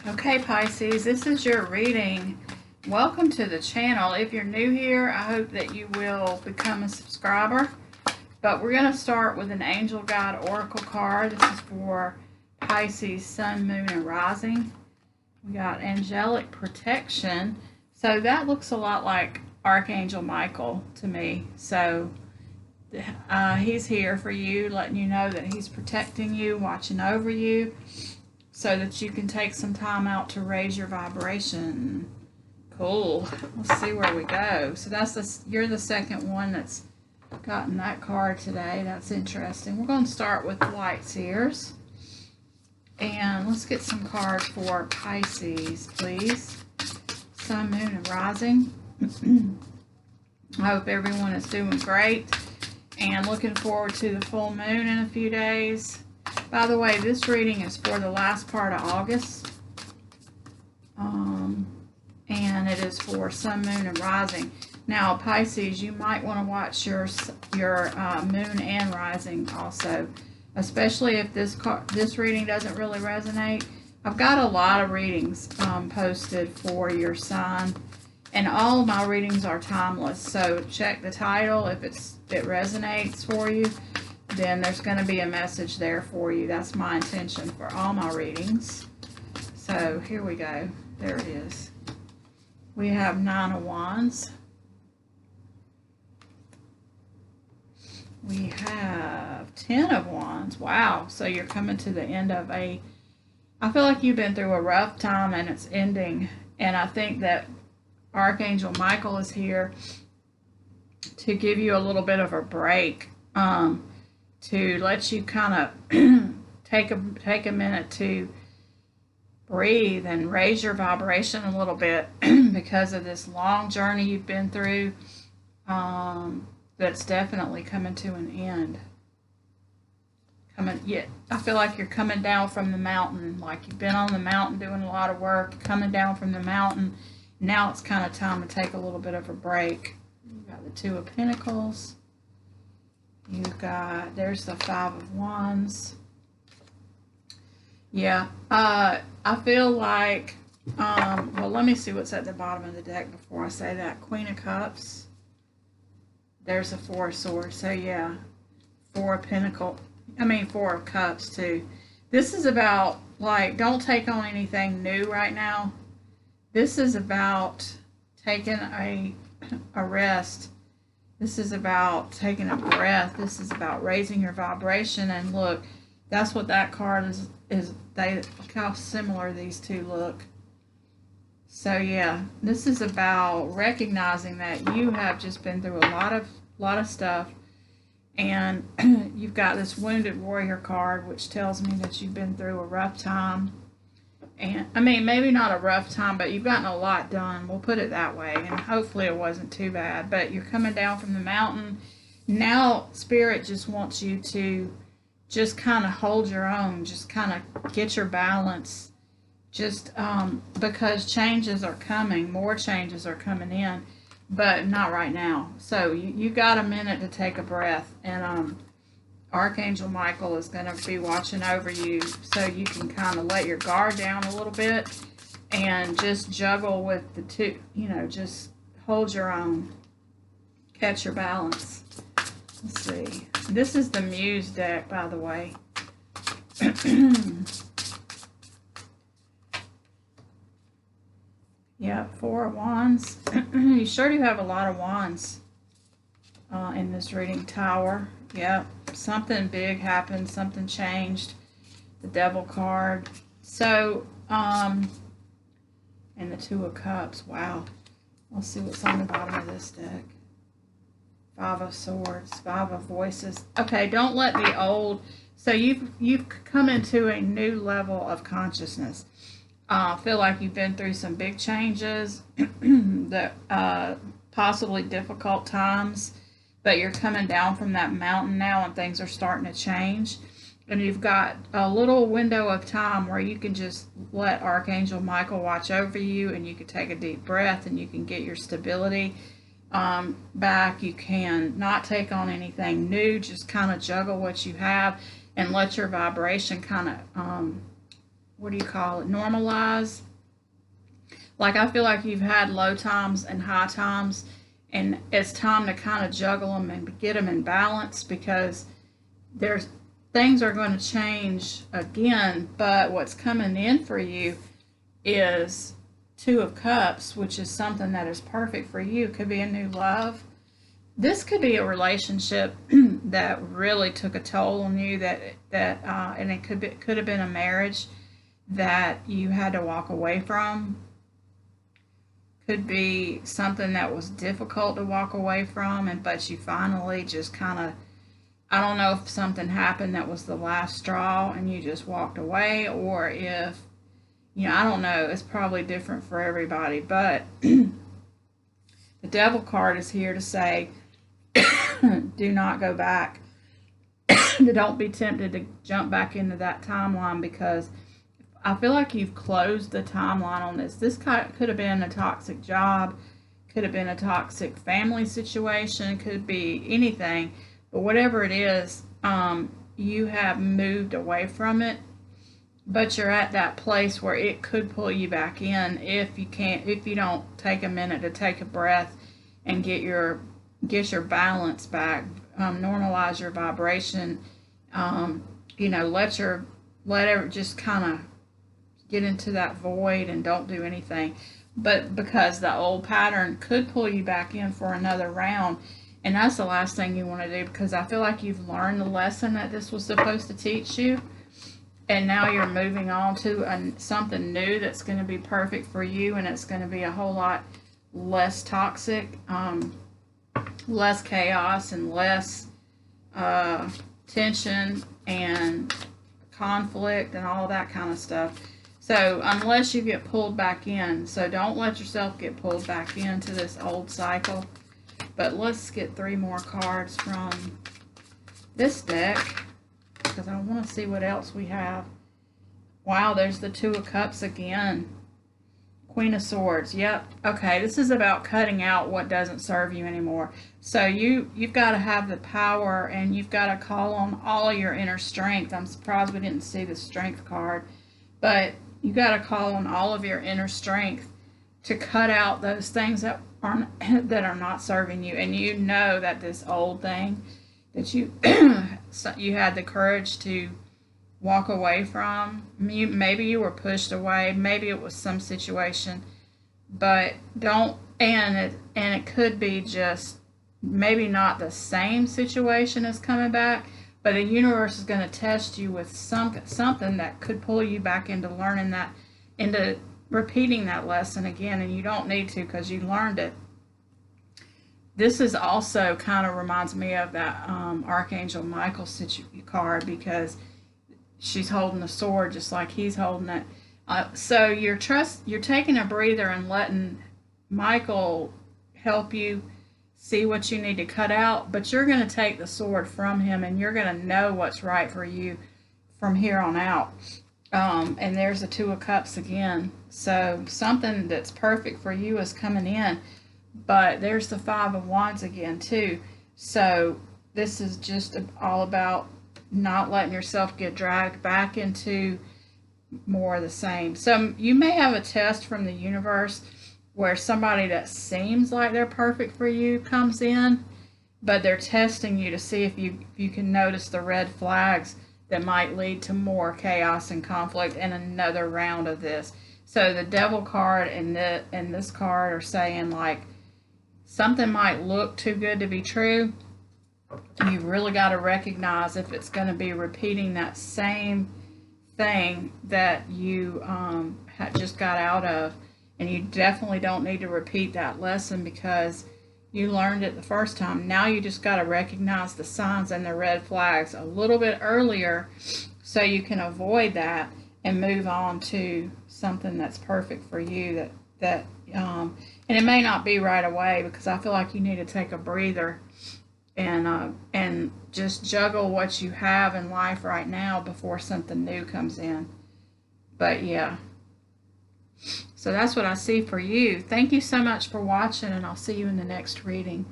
Okay, Pisces, this is your reading. Welcome to the channel. If you're new here, I hope that you will become a subscriber. But we're going to start with an Angel Guide Oracle card. This is for Pisces, Sun, Moon, and Rising. We got Angelic Protection. So that looks a lot like Archangel Michael to me. So he's here for you, letting you know that he's protecting you, watching over you, so that you can take some time out to raise your vibration. Cool. Let's see where we go. So you're the second one that's gotten that card today. That's interesting. We're going to start with Light Seers. And let's get some cards for Pisces, please. Sun, Moon, and Rising. I hope everyone is doing great and looking forward to the full moon in a few days. By the way, this reading is for the last part of August, and it is for Sun, Moon, and Rising. Now, Pisces, you might want to watch your Moon and Rising also, especially if this reading doesn't really resonate. I've got a lot of readings posted for your sign, and all of my readings are timeless. So check the title if it resonates for you. Then there's going to be a message there for you. That's my intention for all my readings. So here we go. There it is. We have 9 of Wands. We have 10 of Wands. Wow. So you're coming to the end of I feel like you've been through a rough time and it's ending. And I think that Archangel Michael is here to give you a little bit of a break. To let you kind of take a minute to breathe and raise your vibration a little bit because of this long journey you've been through, that's definitely coming to an end. I feel like you're coming down from the mountain, like you've been on the mountain doing a lot of work, coming down from the mountain. Now it's kind of time to take a little bit of a break. You got the 2 of Pentacles. There's the 5 of Wands. Yeah, I feel like, well, let me see what's at the bottom of the deck before I say that. Queen of Cups. There's a 4 of Swords. So, yeah, 4 of Cups, too. This is about, like, don't take on anything new right now. This is about taking a rest. This is about taking a breath. This is about raising your vibration. And look, that's what that card is. Look how similar these two look. So yeah, this is about recognizing that you have just been through a lot of stuff. And you've got this Wounded Warrior card, which tells me that you've been through a rough time. And I mean, maybe not a rough time, but you've gotten a lot done. We'll put it that way. And hopefully it wasn't too bad. But you're coming down from the mountain. Now, Spirit just wants you to just kind of hold your own. Just kind of get your balance. Just because changes are coming. More changes are coming in. But not right now. So you got a minute to take a breath. And Archangel Michael is going to be watching over you so you can kind of let your guard down a little bit and just juggle with the two, just hold your own, catch your balance. Let's see. This is the Muse deck, by the way. Yeah, 4 of Wands. You sure do have a lot of wands in this reading. Tower. Yep, something big happened, something changed. The Devil card. So, and the 2 of Cups. Wow. Let's see what's on the bottom of this deck. 5 of Swords, 5 of Voices. Okay, don't let the old. So you've come into a new level of consciousness. I feel like you've been through some big changes, that possibly difficult times. But you're coming down from that mountain now and things are starting to change. And you've got a little window of time where you can just let Archangel Michael watch over you and you can take a deep breath and you can get your stability back. You can not take on anything new, just kind of juggle what you have and let your vibration kind of what do you call it, normalize. Like, I feel like you've had low times and high times, and it's time to kind of juggle them and get them in balance, because there's things are going to change again, but what's coming in for you is Two of Cups, which is something that is perfect for you. Could be a new love. This could be a relationship that really took a toll on you, and it could have been a marriage that you had to walk away from. Could be something that was difficult to walk away from, but you finally just kind of, I don't know if something happened that was the last straw and you just walked away, or if, I don't know. It's probably different for everybody, but the Devil card is here to say, do not go back. Don't be tempted to jump back into that timeline, because I feel like you've closed the timeline on this. This could have been a toxic job, could have been a toxic family situation, could be anything. But whatever it is, you have moved away from it. But you're at that place where it could pull you back in if you don't take a minute to take a breath and get your balance back, normalize your vibration. Let it just kind of get into that void and don't do anything. But because the old pattern could pull you back in for another round, and that's the last thing you want to do, because I feel like you've learned the lesson that this was supposed to teach you, and now you're moving on to something new that's going to be perfect for you, and it's going to be a whole lot less toxic, less chaos, and less tension and conflict and all that kind of stuff. So unless you get pulled back in, so don't let yourself get pulled back into this old cycle. But let's get 3 more cards from this deck, because I want to see what else we have. Wow, there's the Two of Cups again. Queen of Swords. Yep. Okay, this is about cutting out what doesn't serve you anymore. So you've got to have the power, and you've got to call on all your inner strength. I'm surprised we didn't see the Strength card, but you got to call on all of your inner strength to cut out those things that are not serving you. And you know that this old thing that you you had the courage to walk away from. Maybe you were pushed away. Maybe it was some situation, but don't. And it could be just maybe not the same situation as coming back, but the universe is going to test you with something that could pull you back into learning that, into repeating that lesson again, and you don't need to, because you learned it. This is also kind of reminds me of that Archangel Michael card, because she's holding the sword just like he's holding it. So you're taking a breather and letting Michael help you see what you need to cut out, but you're going to take the sword from him, and you're going to know what's right for you from here on out. And there's the Two of Cups again. So something that's perfect for you is coming in, but there's the Five of Wands again too. So this is just all about not letting yourself get dragged back into more of the same. So you may have a test from the universe where somebody that seems like they're perfect for you comes in, but they're testing you to see if you can notice the red flags that might lead to more chaos and conflict in another round of this. So the Devil card and this card are saying, like, something might look too good to be true. You've really got to recognize if it's going to be repeating that same thing that you just got out of. And you definitely don't need to repeat that lesson, because you learned it the first time. Now you just got to recognize the signs and the red flags a little bit earlier, so you can avoid that and move on to something that's perfect for you. And it may not be right away, because I feel like you need to take a breather and just juggle what you have in life right now before something new comes in. But yeah. So that's what I see for you. Thank you so much for watching, and I'll see you in the next reading.